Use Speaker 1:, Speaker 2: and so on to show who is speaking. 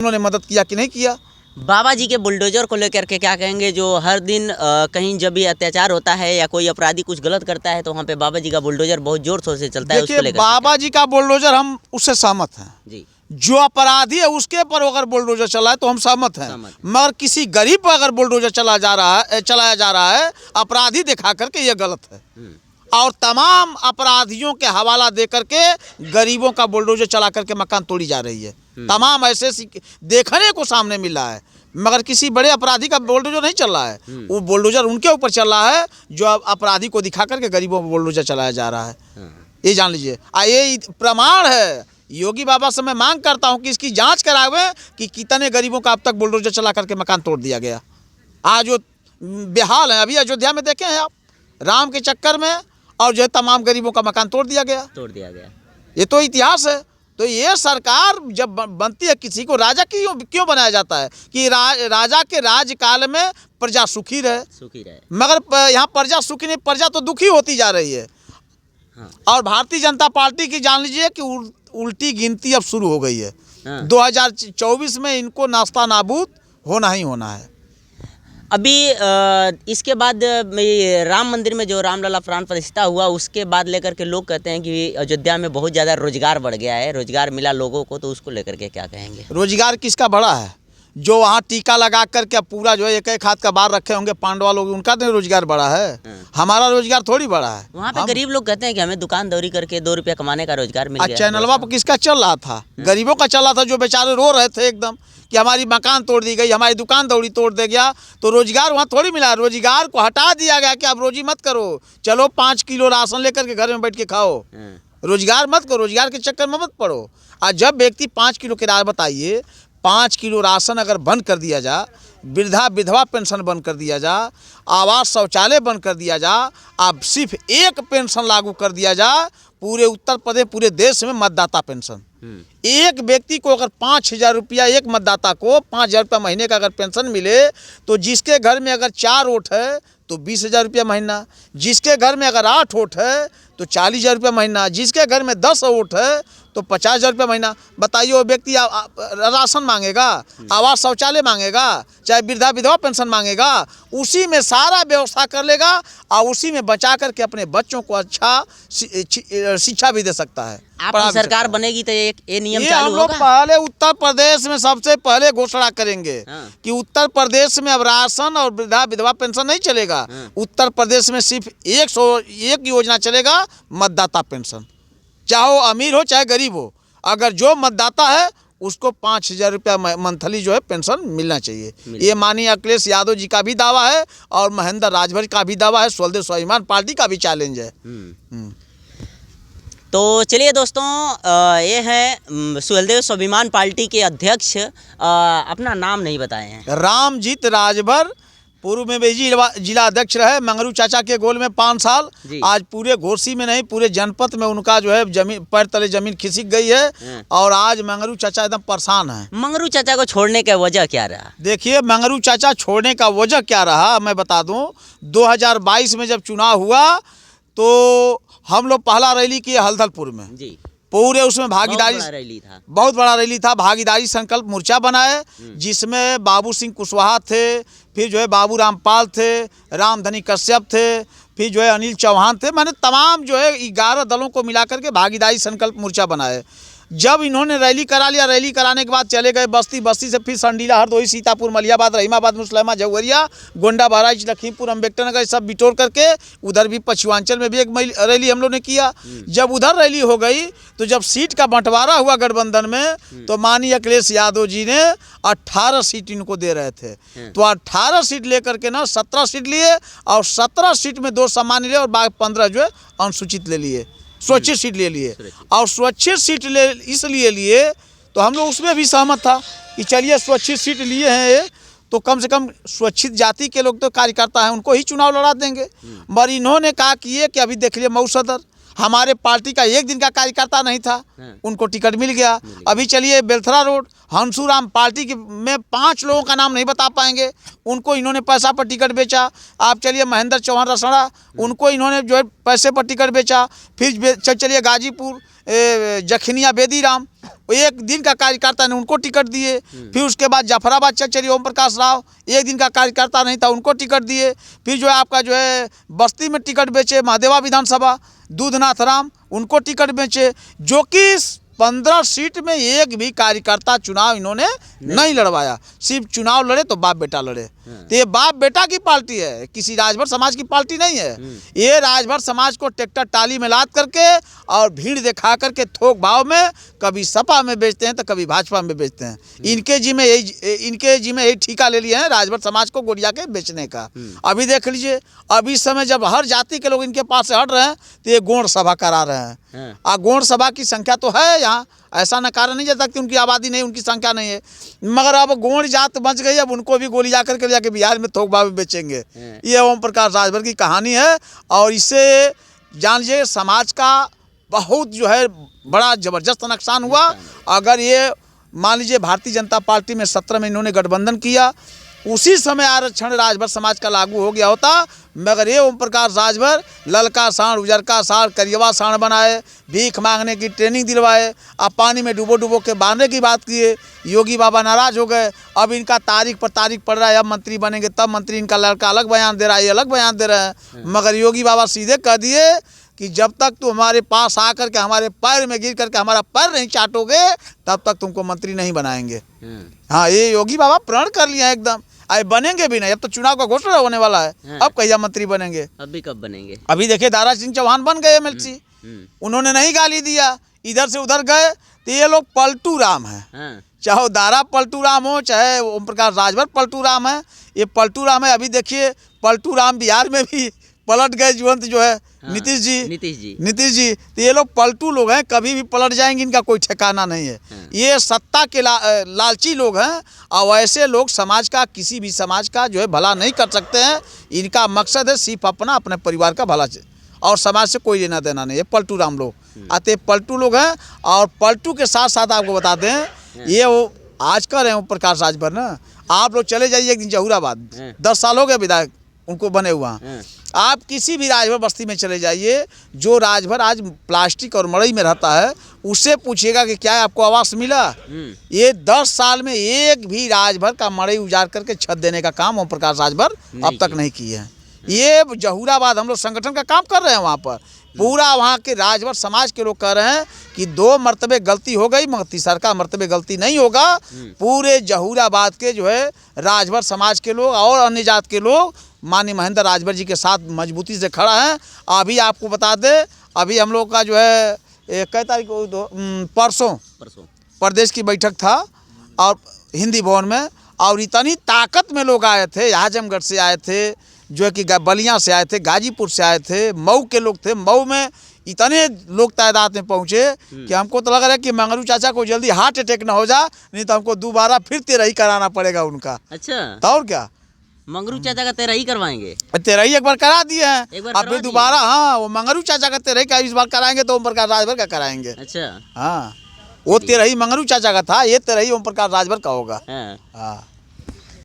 Speaker 1: उन्होंने मदद किया कि नहीं किया।
Speaker 2: बाबा जी के बुलडोजर को लेकर के क्या कहेंगे, जो हर दिन कहीं जब भी अत्याचार होता है या कोई अपराधी कुछ गलत करता है तो वहाँ पे बाबा जी का बुलडोजर बहुत जोर शोर से चलता है, उसको
Speaker 1: देखिए
Speaker 2: लेकर
Speaker 1: बाबा जी का बुलडोजर हम उससे सहमत हैं
Speaker 2: जी।
Speaker 1: जो अपराधी है उसके पर अगर बुलडोजर चला है तो हम सहमत हैं, मगर किसी गरीब पर अगर बुलडोजर चलाया जा रहा है अपराधी दिखा करके ये गलत है। और तमाम अपराधियों के हवाला दे करके गरीबों का बुलडोजर चला करके मकान तोड़ी जा रही है। तमाम ऐसे देखने को सामने मिल रहा है, मगर किसी बड़े अपराधी का बुलडोजर नहीं चल रहा है। वो बुलडोजर उनके ऊपर चल रहा है जो अपराधी को दिखा करके गरीबों पर बुलडोजर चलाया जा रहा है। ये जान लीजिए। ये प्रमाण है। योगी बाबा से मैं मांग करता हूं कि इसकी जांच करावे कि कितने गरीबों का अब तक बुलडोजर चला करके मकान तोड़ दिया गया। आज जो बेहाल है, अभी अयोध्या में देखे हैं आप, राम के चक्कर में और जो है तमाम गरीबों का मकान तोड़ दिया गया। ये तो इतिहास है। तो ये सरकार जब बनती है किसी को राजा क्यों बनाया जाता है कि राजा के राजकाल में प्रजा सुखी रहे। मगर यहाँ प्रजा सुखी नहीं, प्रजा तो दुखी होती जा रही है। और भारतीय जनता पार्टी की जान लीजिए कि उल्टी गिनती अब शुरू हो गई है। 2024 में इनको नास्ता नाबूद होना ही होना है।
Speaker 2: अभी इसके बाद राम मंदिर में जो रामलला प्राण प्रतिष्ठा हुआ उसके बाद लेकर के लोग कहते हैं कि अयोध्या में बहुत ज़्यादा रोजगार बढ़ गया है, रोजगार मिला लोगों को, तो उसको लेकर के क्या कहेंगे?
Speaker 1: रोजगार किसका बढ़ा है? जो वहाँ टीका लगा करके पूरा जो है एक हाथ का बार रखे होंगे पांडवा लोग, उनका तो रोजगार बढ़ा है। हमारा रोजगार थोड़ी बढ़ा है।
Speaker 2: वहाँ पे गरीब लोग कहते हैं कि हमें दुकान दौरी करके 2 रुपया कमाने का रोजगार मिल गया।
Speaker 1: चैनलवा पर किसका चल रहा था? गरीबों का चल रहा था, जो बेचारे रो रहे थे एकदम कि हमारी मकान तोड़ दी गई, हमारी दुकान दौड़ी तोड़ दे गया। तो रोजगार वहाँ थोड़ी मिला, रोजगार को हटा दिया गया कि आप रोजी मत करो, चलो 5 किलो राशन लेकर के घर में बैठ के खाओ। रोजगार मत करो, रोजगार के चक्कर में मत पड़ो। आज जब व्यक्ति 5 किलो किराया, बताइए 5 किलो राशन अगर बंद कर दिया जा, वृद्धा विधवा पेंशन बंद कर दिया जा, आवास शौचालय बंद कर दिया जा, अब सिर्फ एक पेंशन लागू कर दिया जा पूरे उत्तर प्रदेश, पूरे देश में मतदाता पेंशन। एक व्यक्ति को अगर 5,000 रुपया, एक मतदाता को 5,000 रुपया महीने का अगर पेंशन मिले तो जिसके घर में अगर 4 वोट है तो 20,000 रुपया महीना, जिसके घर में अगर 8 वोट है तो 40,000 रुपया महीना, जिसके घर में 10 वोट है तो 50,000 रुपया महीना। बताइए वो व्यक्ति राशन मांगेगा, आवास शौचालय मांगेगा, चाहे वृद्धा विधवा पेंशन मांगेगा, उसी में सारा व्यवस्था कर लेगा और उसी में बचा करके अपने बच्चों को अच्छा शिक्षा भी दे सकता है।
Speaker 2: आपकी सरकार बनेगी तो ये नियम चालू
Speaker 1: हम लोग पहले उत्तर प्रदेश में सबसे पहले घोषणा करेंगे कि उत्तर प्रदेश में अब राशन और वृद्धा विधवा पेंशन नहीं चलेगा। उत्तर प्रदेश में सिर्फ 101 योजना चलेगा, मतदाता पेंशन। चाहे वो अमीर हो चाहे गरीब हो, अगर जो मतदाता है उसको 5,000 रुपया मंथली जो है पेंशन मिलना चाहिए। ये माननीय अखिलेश यादव जी का भी दावा है और महेंद्र राजभर का भी दावा है, स्वदेश स्वाभिमान पार्टी का भी चैलेंज है।
Speaker 2: तो चलिए दोस्तों, ये है स्वदेश स्वाभिमान पार्टी के अध्यक्ष, अपना नाम नहीं बताए हैं।
Speaker 1: रामजीत राजभर पूर्व में भी जिला अध्यक्ष रहे, मंगरू चाचा के गोल में 5 साल। आज पूरे घोसी में नहीं पूरे जनपद में उनका जो है जमीन पैर तले जमीन खिसक गई है और आज मंगरू चाचा एकदम परेशान है।
Speaker 2: मंगरू चाचा को छोड़ने का वजह क्या रहा?
Speaker 1: देखिए मंगरू चाचा छोड़ने का वजह क्या रहा मैं बता दूं। 2022 में जब चुनाव हुआ तो हम लोग पहला रैली किए हल्दलपुर में जी। पूरे उसमें भागीदारी बहुत बड़ा रैली था, भागीदारी संकल्प मोर्चा बनाए जिसमें बाबू सिंह कुशवाहा थे, फिर जो है बाबू रामपाल थे, रामधनी कश्यप थे, फिर जो है अनिल चौहान थे। मैंने तमाम जो है 11 दलों को मिला करके भागीदारी संकल्प मोर्चा बनाए। जब इन्होंने रैली करा लिया, रैली कराने के बाद चले गए बस्ती, बस्ती से फिर संडीला, हरदोई, सीतापुर, मलियाबाद, रहीमाबाद, मुसलमा, जौहरिया, गोंडा, बहराइच, लखीमपुर, अम्बेडकर नगर सब बिटोर करके उधर भी पश्चिमांचल में भी एक रैली हम लोग ने किया। जब उधर रैली हो गई तो जब सीट का बंटवारा हुआ गठबंधन में तो माननीय अखिलेश यादव जी ने 18 सीट इनको दे रहे थे। तो 18 सीट लेकर के ना 17 सीट लिए और 17 सीट में 2 सामान्य लिए और बाकी 15 जो है अनुसूचित ले लिए, स्वच्छित सीट ले लिए। और स्वच्छित सीट इसलिए लिए तो हम लोग उसमें भी सहमत था कि चलिए स्वच्छित सीट लिए हैं तो कम से कम स्वच्छित जाति के लोग तो कार्यकर्ता हैं, उनको ही चुनाव लड़ा देंगे। मगर इन्होंने कहा कि अभी देख लिए मऊ सदर हमारे पार्टी का 1 दिन का कार्यकर्ता नहीं था, उनको टिकट मिल गया। अभी चलिए बेलथरा रोड हंसूराम पार्टी में 5 लोगों का नाम नहीं बता पाएंगे, उनको इन्होंने पैसा पर टिकट बेचा। आप चलिए महेंद्र चौहान रसड़ा, उनको इन्होंने जो है पैसे पर टिकट बेचा। फिर चलिए गाजीपुर जखनिया बेदीराम, एक दिन का कार्यकर्ता ने उनको टिकट दिए। फिर उसके बाद जाफराबाद चचरी ओम प्रकाश राव, एक दिन का कार्यकर्ता नहीं था, उनको टिकट दिए। फिर जो है आपका जो है बस्ती में टिकट बेचे महादेवा विधानसभा, दूधनाथ राम, उनको टिकट बेचे। जो कि 15 सीट में एक भी कार्यकर्ता चुनाव इन्होंने नहीं लड़वाया, सिर्फ चुनाव लड़े तो बाप बेटा लड़े। तो ये बाप बेटा की पार्टी है, किसी राजभर समाज की पार्टी नहीं है। ये राजभर समाज को ट्रैक्टर टाली में लाद करके और भीड़ दिखा करके थोक भाव में कभी सपा में बेचते हैं तो कभी भाजपा में बेचते हैं। इनके जी में यही ठेका ले लिए हैं राजभर समाज को गोलिया के बेचने का। अभी देख लीजिए, अभी इस समय जब हर जाति के लोग इनके पास से हट रहे हैं तो ये गौण सभा करा रहे हैं। गौण सभा की संख्या तो है यहाँ, ऐसा नकारा नहीं जाता कि उनकी आबादी नहीं, उनकी संख्या नहीं है, मगर अब गौण जात बच गई, अब उनको भी गोली जाकर के जाके बिहार में थोक भाव में बेचेंगे। ये ओम प्रकाश राजभर की कहानी है। और इससे जान लीजिए समाज का बहुत जो है बड़ा ज़बरदस्त नुकसान हुआ। अगर ये मान लीजिए भारतीय जनता पार्टी में 17 में इन्होंने गठबंधन किया, उसी समय आरक्षण राजभर समाज का लागू हो गया होता, मगर ये ओम प्रकाश राजभर ललका साढ़, उजरका साढ़, करियवा साढ़ बनाए, भीख मांगने की ट्रेनिंग दिलवाए, अब पानी में डूबो डूबो के बांधने की बात किए। योगी बाबा नाराज हो गए, अब इनका तारीख पर तारीख पड़ रहा है, अब मंत्री बनेंगे तब मंत्री, इनका लड़का अलग बयान दे रहा है, ये अलग बयान दे रहे हैं। मगर योगी बाबा सीधे कह दिए कि जब तक तुम हमारे पास आकर के हमारे पैर में गिर करके हमारा पैर नहीं चाटोगे तब तक तुमको मंत्री नहीं बनाएंगे। हाँ, ये योगी बाबा प्रण कर लिया एकदम। अरे बनेंगे भी नहीं, अब तो चुनाव का घोषणा होने वाला है। अब कहिया मंत्री बनेंगे?
Speaker 2: अभी कब बनेंगे?
Speaker 1: अभी देखिए दारा सिंह चौहान बन गए एमएलसी, उन्होंने नहीं गाली दिया, इधर से उधर गए। तो ये लोग पलटू राम है, चाहे दारा पलटू राम हो चाहे ओम प्रकाश राजभर पलटू राम है, ये पलटू राम है। अभी देखिए पलटू राम बिहार में भी पलट गए, जुवंत जो है नीतीश जी। तो ये लोग पलटू लोग हैं, कभी भी पलट जाएंगे, इनका कोई ठिकाना नहीं है। ये सत्ता के लालची लोग हैं और ऐसे लोग समाज का, किसी भी समाज का जो है भला नहीं कर सकते हैं। इनका मकसद है सिर्फ अपने परिवार का भला और समाज से कोई लेना देना नहीं है। पलटू राम लोग आते पलटू लोग हैं। और पलटू के साथ साथ आपको बता दें, ये वो आज कर रहे हैं ओम प्रकाश राजभर ना, आप लोग चले जाइए एक दिन जहूराबाद, 10 साल हो गए विधायक उनको बने हुआ। आप किसी भी राजभर बस्ती में चले जाइए, जो राजभर आज प्लास्टिक और मड़ई में रहता है, उससे पूछिएगा कि क्या आपको आवास मिला। ये 10 साल में एक भी राजभर का मड़ई उजाड़ करके छत देने का काम ओम प्रकाश राजभर अब तक नहीं किए हैं। ये जहूराबाद हम लोग संगठन का काम कर रहे हैं, वहाँ पर पूरा वहाँ के राजभर समाज के लोग कह रहे हैं कि 2 मरतबे गलती हो गई मगर तीसरा मरतबे गलती नहीं होगा। पूरे जहूराबाद के जो है राजभर समाज के लोग और अन्य जात के लोग माननीय महेंद्र राजभर जी के साथ मजबूती से खड़ा है। अभी आपको बता दें, अभी हम लोग का जो है कई तारीख को परसों प्रदेश की बैठक था और हिंदी भवन में, और इतनी ताकत में लोग आए थे, आजमगढ़ से आए थे, जो है कि बलिया से आए थे, गाजीपुर से आए थे, मऊ के लोग थे। मऊ में इतने लोग तादाद में पहुँचे कि हमको तो लग रहा है कि मंगरू चाचा को जल्दी हार्ट अटैक ना हो जा, नहीं तो हमको दोबारा फिर 13 कराना पड़ेगा उनका।
Speaker 2: अच्छा,
Speaker 1: तो और क्या,
Speaker 2: मंगरू चाचा का 13 करवाएंगे?
Speaker 1: 13 एक बार करा दिए हैं, अब फिर दोबारा हाँ वो मंगरू चाचा का 13 का इस बार कराएंगे तो ओम प्रकाश राजभर का कराएंगे।
Speaker 2: अच्छा,
Speaker 1: हाँ, वो 13 मंगरू चाचा का था, ये 13 ओम प्रकाश राजभर का होगा।
Speaker 2: हाँ।